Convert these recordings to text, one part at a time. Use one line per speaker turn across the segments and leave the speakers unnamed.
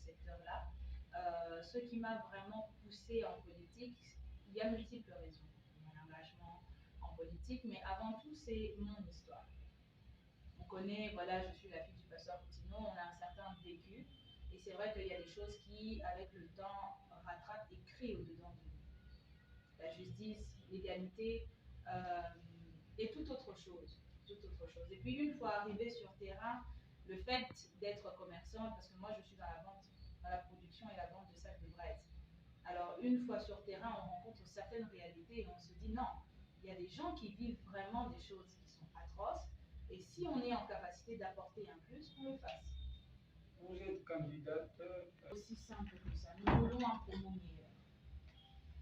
secteur-là. Ce qui m'a vraiment poussée en politique, il y a multiples raisons de mon engagement en politique, mais avant tout, c'est mon histoire. On connaît, voilà, je suis la fille du pasteur Coutinho, on a un certain vécu, et c'est vrai qu'il y a des choses qui, avec le temps, rattrapent et créent au-dedans de nous. La justice, l'égalité et toute autre chose. Et puis une fois arrivé sur terrain, le fait d'être commerçante, parce que moi je suis dans la vente, dans la production et la vente de sacs de braise. Alors une fois sur terrain, on rencontre certaines réalités et on se dit non, il y a des gens qui vivent vraiment des choses qui sont atroces, et si on est en capacité d'apporter un plus, on le fasse.
Vous êtes candidate.
Aussi simple que ça, nous voulons un Congo meilleur.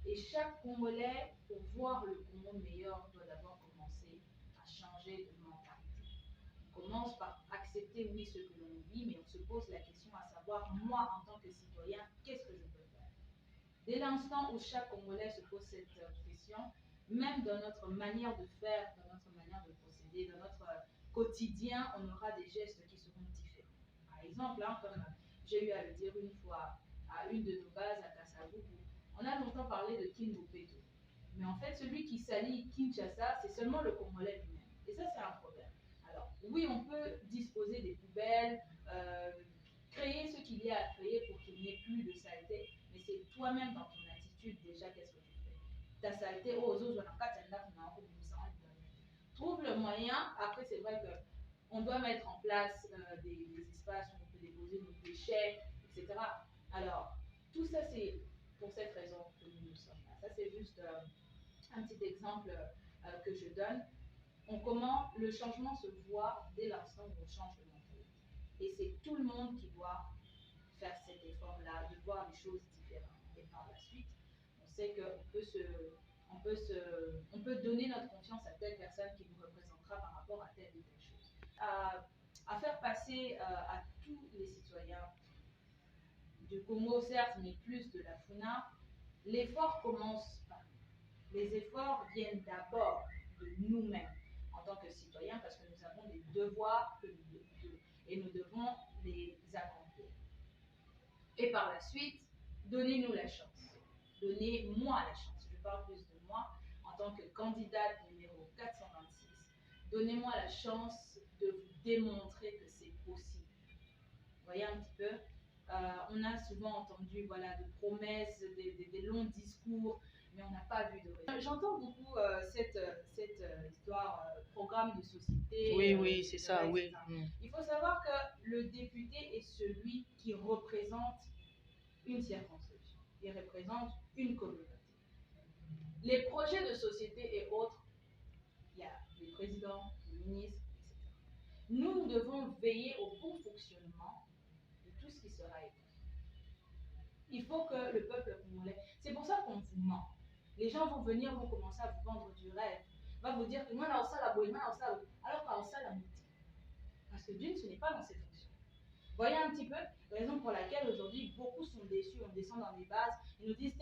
Et chaque Congolais, pour voir le Congo meilleur, doit d'abord commencer à changer de mentalité. On commence par accepter, oui, ce que l'on vit, mais on se pose la question à savoir, moi, en tant que citoyen, qu'est-ce que je peux faire? Dès l'instant où chaque Congolais se pose cette question, même dans notre manière de faire, dans notre manière de procéder, dans notre quotidien, on aura des gestes qui seront différents. Par exemple, hein, comme j'ai eu à le dire une fois à une de nos bases à Kassavubu, on a longtemps parlé de Kinbopeto. Mais en fait, celui qui salit Kinshasa, c'est seulement le Congolais lui-même. Et ça, c'est un problème. Alors, oui, on peut disposer des poubelles, créer ce qu'il y a à créer pour qu'il n'y ait plus de saleté, mais c'est toi-même dans ton attitude déjà, qu'est-ce que tu fais? Ta saleté, oh, trouve le moyen. Après, c'est vrai qu'on doit mettre en place des espaces où on peut déposer nos déchets, etc. Alors, tout ça, c'est pour cette raison que nous sommes là. Ça, c'est juste un petit exemple que je donne. Comment le changement se voit dès l'instant où on change de mentalité. Et c'est tout le monde qui doit faire cet effort-là, de voir les choses différemment. Et par la suite, on sait qu'on peut donner notre confiance à telle personne qui nous représentera par rapport à telle ou telle chose. À faire passer à tous les citoyens du Congo, certes, mais plus de la FUNA, l'effort commence par nous. Les efforts viennent d'abord de nous-mêmes en tant que citoyens parce que nous avons des devoirs et nous devons les accomplir. Et par la suite, donnez-nous la chance. Donnez-moi la chance. Je parle plus de moi en tant que candidate numéro 426. Donnez-moi la chance de vous démontrer que c'est possible. Vous voyez un petit peu, on a souvent entendu voilà, de promesses, des longs discours, mais on n'a pas vu de résultats. J'entends beaucoup cette histoire, programme de société.
Oui, c'est ça, oui.
Il faut savoir que le député est celui qui représente une circonscription. Il représente une communauté. Les projets de société et autres, il y a les présidents, les ministres, etc. Nous devons veiller au bon fonctionnement de tout ce qui sera écrit. Il faut que le peuple congolais... C'est pour ça qu'on vous ment. Les gens vont venir, vont commencer à vous vendre du rêve. Va vous dire que moi, là, ça, la boîte, alors qu'à ça, la moutique. Parce que d'une, ce n'est pas dans ses fonctions. Voyez un petit peu la raison pour laquelle aujourd'hui beaucoup sont déçus, on descend dans les bases, ils nous disent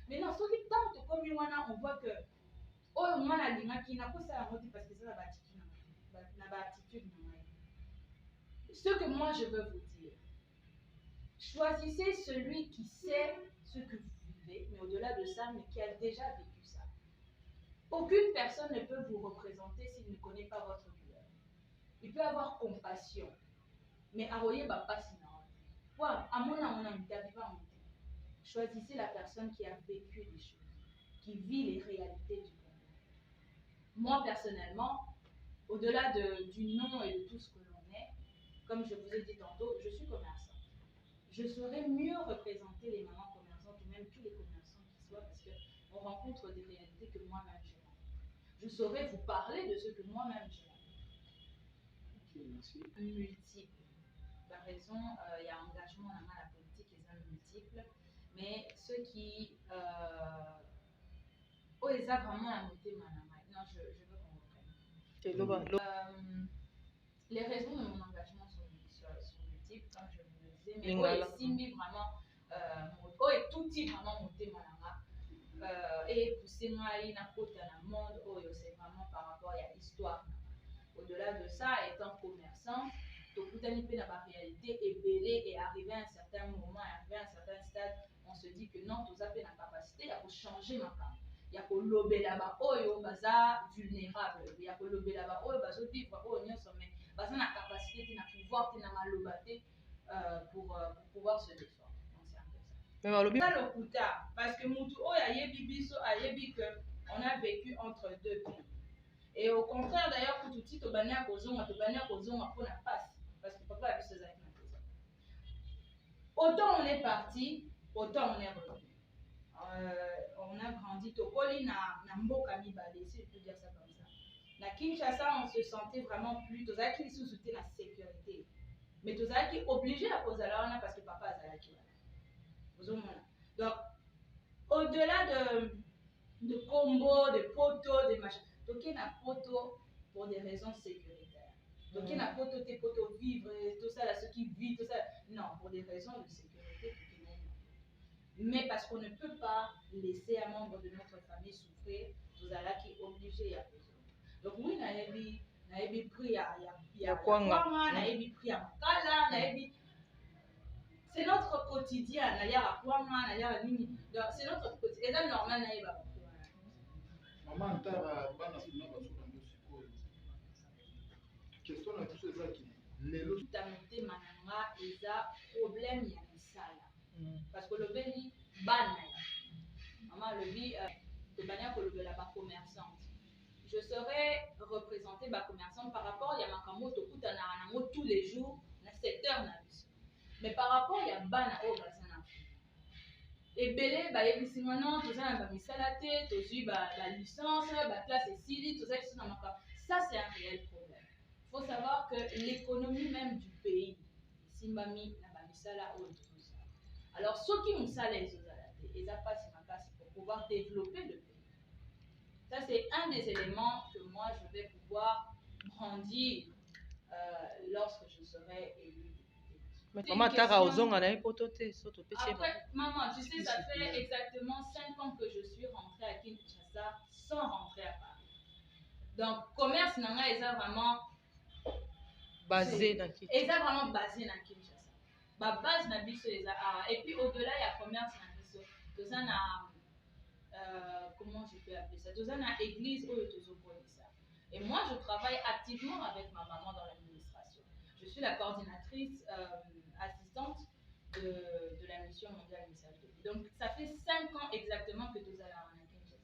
mais non, ceux qui tentent comme on voit que oh, moi la lima qui n'a pas ça parce que c'est la attitude. Ce que moi je veux vous dire, choisissez celui qui sait ce que vous vivez, mais au-delà de ça, mais qui a déjà vécu ça. Aucune personne ne peut vous représenter s'il ne connaît pas votre douleur. Il peut avoir compassion, mais choisissez la personne qui a vécu des choses, qui vit les réalités du monde. Moi, personnellement, au-delà du nom et de tout ce que l'on est, comme je vous ai dit tantôt, je suis commerçante. Je saurais mieux représenter les mamans commerçantes ou même tous les commerçants qui soient parce qu'on rencontre des réalités que moi-même je rencontre. Je saurais vous parler de ce que moi-même je rencontre.
Merci.
Multiple. La raison, il y a engagement dans la politique et multiple, mais ceux qui ils ont vraiment la montée non, je veux qu'on reprenne. Les raisons de mon engagement sont multiples, comme je vous le disais, mais Simbi vraiment tout type vraiment monté et pousser moi dans le monde, c'est vraiment par rapport à l'histoire. Au-delà de ça, étant commerçante, tokutani pe na ba réalité ebele et arrivé à un certain moment, arrivé à un certain stade, on se dit que non, toza pe na capacité ya ko changer makambo. Ya ko lobela ba oyo baza vulnérable, ya ko lobela ba oyo bazo vivre oyo nyonso mais baza na capacité te na pouvoir te na maloba te pour pouvoir se défendre. Donc c'est un peu ça.
Mais
ça le kuta parce que mutu oyo ayebi biso ayebi que on a vécu entre deux pays. Et au contraire d'ailleurs kutu ti tobani ya kozonga pour la passe parce que papa a vu ses actes. Autant on est parti, autant on est revenu. On a grandi tokoli na mboka mibale, si je peux dire ça comme ça. Na Kinshasa, on se sentait vraiment plus tozalaki lisusu te na sécurité. Mais tozalaki obligé à kozala wana parce que papa azalaki wana. Donc au-delà de combo, de poteaux, de machin, toké na poto pour des raisons sécuritaires. Toké na poto te poto vivre, tout ça là, ceux qui vivent, tout ça. Non, pour des raisons de sécurité. Mais parce qu'on ne peut pas laisser un membre de notre famille souffrir, nous allons qui obligé à besoin. Donc oui, naebi pris à Kwama, naebi pris à Makala, naebi. C'est notre quotidien, naebi à Kwama, naebi à Nini. Donc c'est notre quotidien. Et c'est normal naebi à
Maman, tu as un ban à finir parce que tu as question à tous ces acquis. Les lots.
Tu as monté mananga, ils ont problème, il y a une salle. Parce que le béni, ban. Maman, le dit, de manière que le la commerçante. Je serais représentée par commerçante par rapport à Yamakamo, tous les jours, dans le secteur. Mais par rapport à Yabana, et belé, bah, il y a non, tout ça, bah, misalaté, tout ça, la licence, bah, classe et sili, tout ça, ça, c'est un réel problème. Il faut savoir que l'économie même du pays, Simbami, la misala, ou tout ça. Alors, ceux qui ont ça, les autres, ils n'ont pas pour pouvoir développer le pays. Ça, c'est un des éléments que moi, je vais pouvoir brandir lorsque je serai élu.
Maman, tu as raison, on a un pototé.
Après, maman, tu sais, ça fait exactement 5 ans que je suis rentrée à Kinshasa sans rentrer à Paris. Donc, commerce, nanga, ils ont vraiment
basé dans Kinshasa.
Ils ont vraiment basé dans Kinshasa. Ma base, et puis au-delà, il y a commerce, tout ça, comment je peux appeler ça? Tout ça, dans l'église, et moi, je travaille activement avec ma maman dans l'administration. Je suis la coordinatrice assistante de la mission mondiale message de vie. Donc, ça fait 5 ans exactement que nous allons en Kinshasa.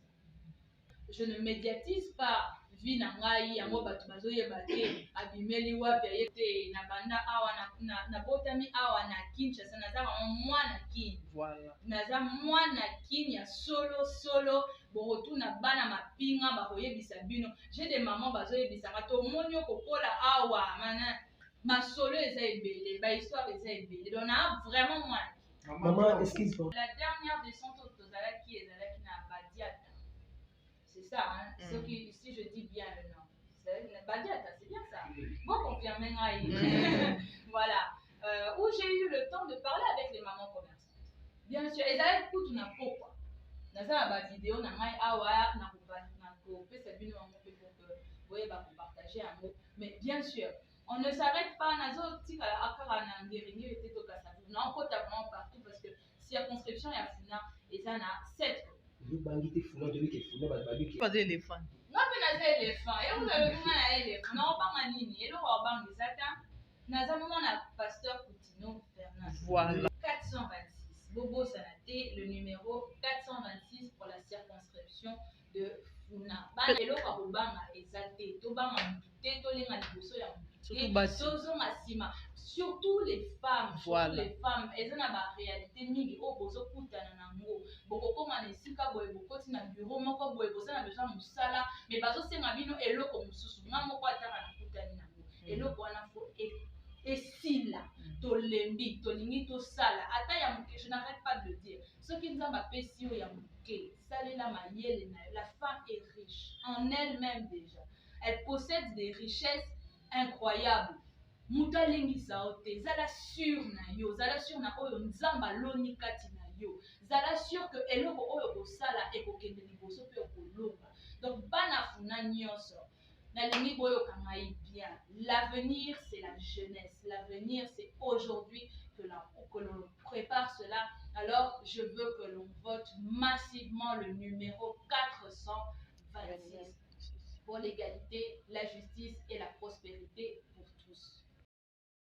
Je ne médiatise pas vie na ngai yango batu bazoyeba te abimeli wapi ayete na banda awa na botami awa na Kinshasa naza mwana kin.
Voilà.
Naza mwana kin ya solo borotu na bana mapinga bakoyebisa bino. J'ai des mamans bazoyebisa ngato moni okokola awa mana masolo eza ebele ba histoire eza ebele. Donc na vraiment mwana.
Maman, excuse-moi.
La dernière descente au Tozalaki ezalaki na Badiata. C'est ça, hein? Si je dis bien le nom. Badiata, c'est bien ça. Bon, confirmez. Voilà. Où j'ai eu le temps de parler avec les mamans commerçantes. Bien sûr, elles avaient tout na pourquoi. Dans la vidéo, na mai awa na coupé cette vidéo pour que vous voyez partager un mot. Mais bien sûr, on ne s'arrête pas. Nazo tika akara na ngeringi était au Kassab. On a encore vraiment partout parce que circonscription ya Funa et ça na 7.
Pas d'éléphant.
Non, mais naza éléphant. Et vous avez comment na éléphant? Non, pas manini. Et le roi Zata. Naza mon pasteur Coutinho Fernand.
Voilà.
426. Bobo Sanaté, le numéro 426 pour la circonscription de Funa. Et le roi Obama exalté. Tobama Mouté, Tolinga Liboso ya surtout les femmes,
voilà.
Surtout les femmes, elles ont la réalité mingi au bozo kutana nango boko koma na sika boye boko tina bureau moko boye bozo na besoin musala mais bazo senga bino eloko mususu nga moko ataka na kutani nango eloko wana fo et sila to lembi to lingi to sala ata ya muke je n'arrête pas de le dire ce qui nous a pesi o ya muke salela mayele na la femme est riche en elle-même déjà elle possède des richesses incroyables. Mutalingi saote, zala sur na yo, zala sur na oyo nzamba loni kati na yo, zala sur que eloko oyo ko sala eko kende liboso pe ko longa. Donc bana funa nyonso. nalingi boyoka ngai bien. L'avenir, c'est la jeunesse. L'avenir, c'est aujourd'hui que l'on prépare cela. Alors, je veux que l'on vote massivement le numéro 426 pour l'égalité, la justice et la prospérité pour tous.